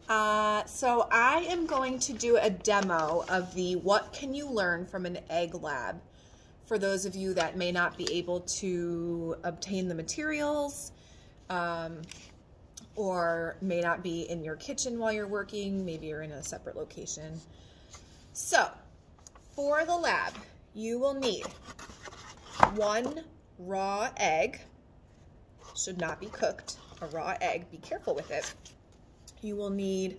So I am going to do a demo of the What Can You Learn from an Egg Lab for those of you that may not be able to obtain the materials or may not be in your kitchen while you're working. Maybe you're in a separate location. So for the lab, you will need 1 raw egg. Should not be cooked. A raw egg, be careful with it. You will need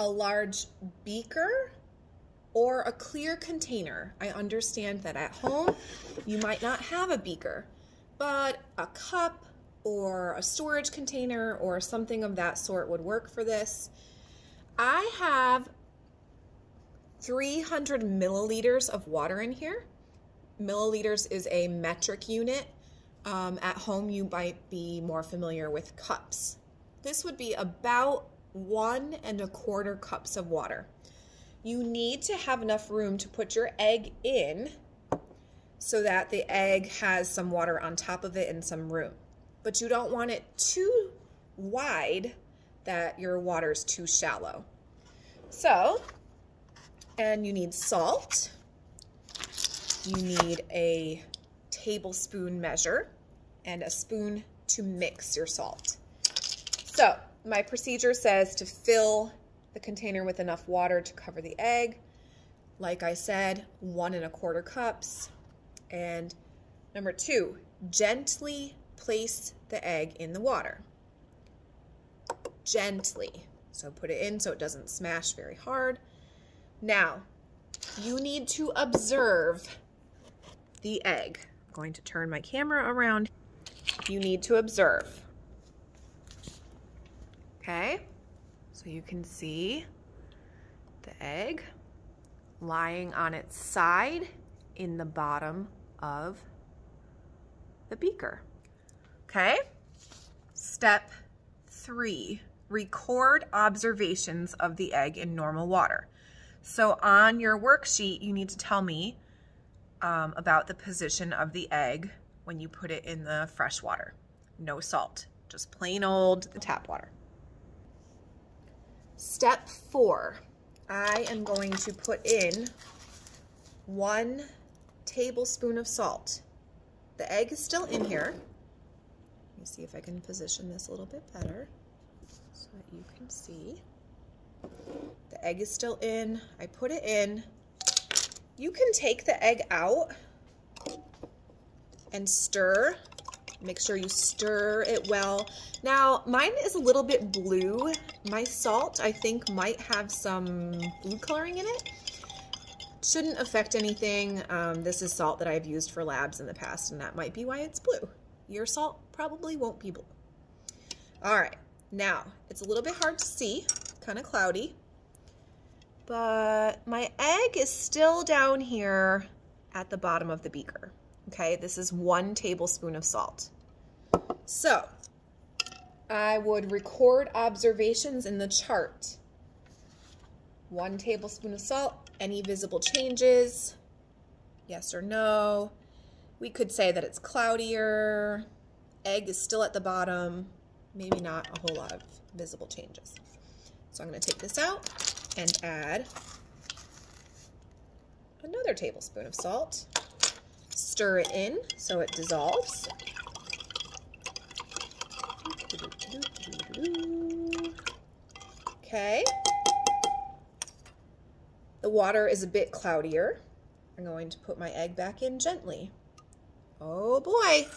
a large beaker or a clear container. I understand that at home you might not have a beaker, but a cup or a storage container or something of that sort would work for this. I have 300 milliliters of water in here. Milliliters is a metric unit. At home, you might be more familiar with cups. This would be about 1 1/4 cups of water. You need to have enough room to put your egg in so that the egg has some water on top of it and some room. But you don't want it too wide that your water's too shallow. So, and you need salt. You need a tablespoon measure and a spoon to mix your salt. So my procedure says to fill the container with enough water to cover the egg. Like I said, 1 1/4 cups. And number 2, gently place the egg in the water. Gently. So put it in so it doesn't smash very hard. Now, you need to observe the egg. I'm going to turn my camera around. You need to observe. Okay, so you can see the egg lying on its side in the bottom of the beaker. Okay, step 3, record observations of the egg in normal water. So on your worksheet, you need to tell me about the position of the egg when you put it in the fresh water. No salt, just plain old tap water. Step 4, I am going to put in 1 tablespoon of salt. The egg is still in here. Let me see if I can position this a little bit better so that you can see. The egg is still in. I put it in. You can take the egg out and stir. Make sure you stir it well. Now, mine is a little bit blue. My salt, I think, might have some food coloring in it. Shouldn't affect anything. This is salt that I've used for labs in the past, and that might be why it's blue. Your salt probably won't be blue. All right, now, it's a little bit hard to see, kind of cloudy, but my egg is still down here at the bottom of the beaker. Okay, this is 1 tablespoon of salt. So I would record observations in the chart. 1 tablespoon of salt, any visible changes, yes or no. We could say that it's cloudier, egg is still at the bottom, maybe not a whole lot of visible changes. So I'm going to take this out and add another tablespoon of salt. Stir it in so it dissolves. Okay. The water is a bit cloudier. I'm going to put my egg back in gently. Oh boy,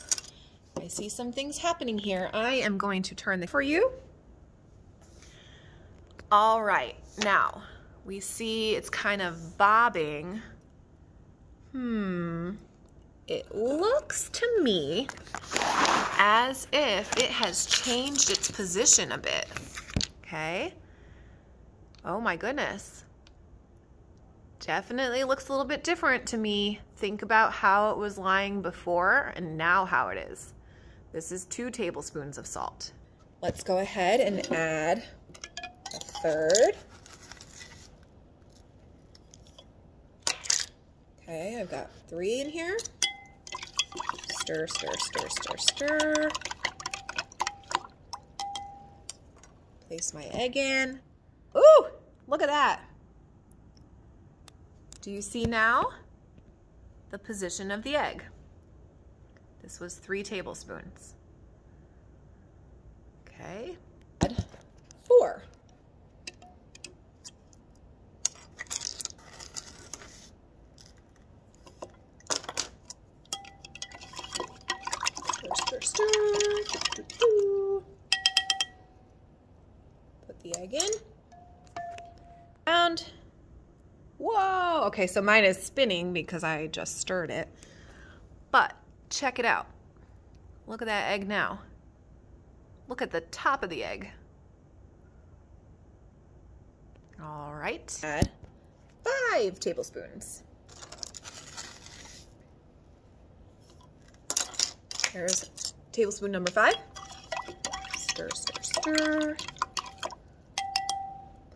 I see some things happening here. I am going to turn the for you. All right, now we see it's kind of bobbing. It looks to me as if it has changed its position a bit. Okay. Oh my goodness. Definitely looks a little bit different to me. Think about how it was lying before and now how it is. This is 2 tablespoons of salt. Let's go ahead and add a 3rd. Okay, I've got 3 in here. Stir, stir, stir, stir, stir. Place my egg in. Ooh, look at that. Do you see now the position of the egg? This was 3 tablespoons. Okay, add 4. Stir. Put the egg in. And whoa, okay, so mine is spinning because I just stirred it. But check it out. Look at that egg now. Look at the top of the egg. All right, add 5 tablespoons. There's tablespoon number 5. Stir, stir, stir.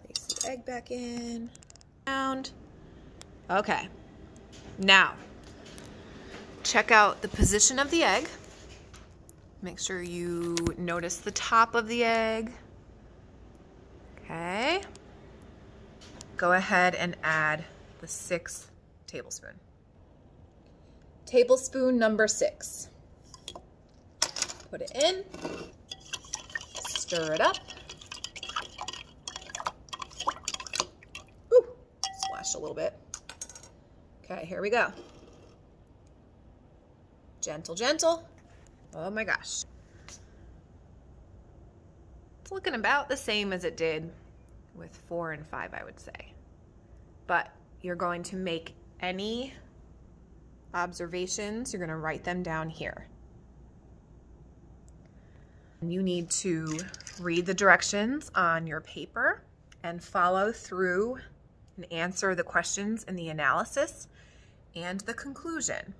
Place the egg back in. Okay, now check out the position of the egg. Make sure you notice the top of the egg. Okay. Go ahead and add the 6th tablespoon. Tablespoon number 6. Put it in, stir it up. Ooh, splashed a little bit. Okay, here we go. Gentle, gentle. Oh my gosh. It's looking about the same as it did with 4 and 5, I would say. But you're going to make any observations, you're going to write them down here. You need to read the directions on your paper and follow through and answer the questions in the analysis and the conclusion.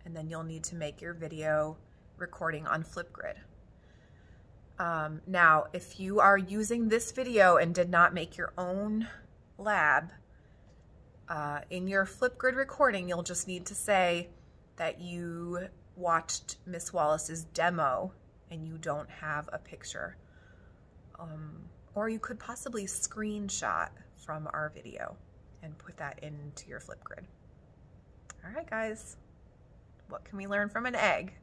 And then you'll need to make your video recording on Flipgrid. Now, if you are using this video and did not make your own lab, in your Flipgrid recording, you'll just need to say that you watched Miss Wallace's demo and you don't have a picture. Or you could possibly screenshot from our video and put that into your Flipgrid. All right, guys, what can we learn from an egg?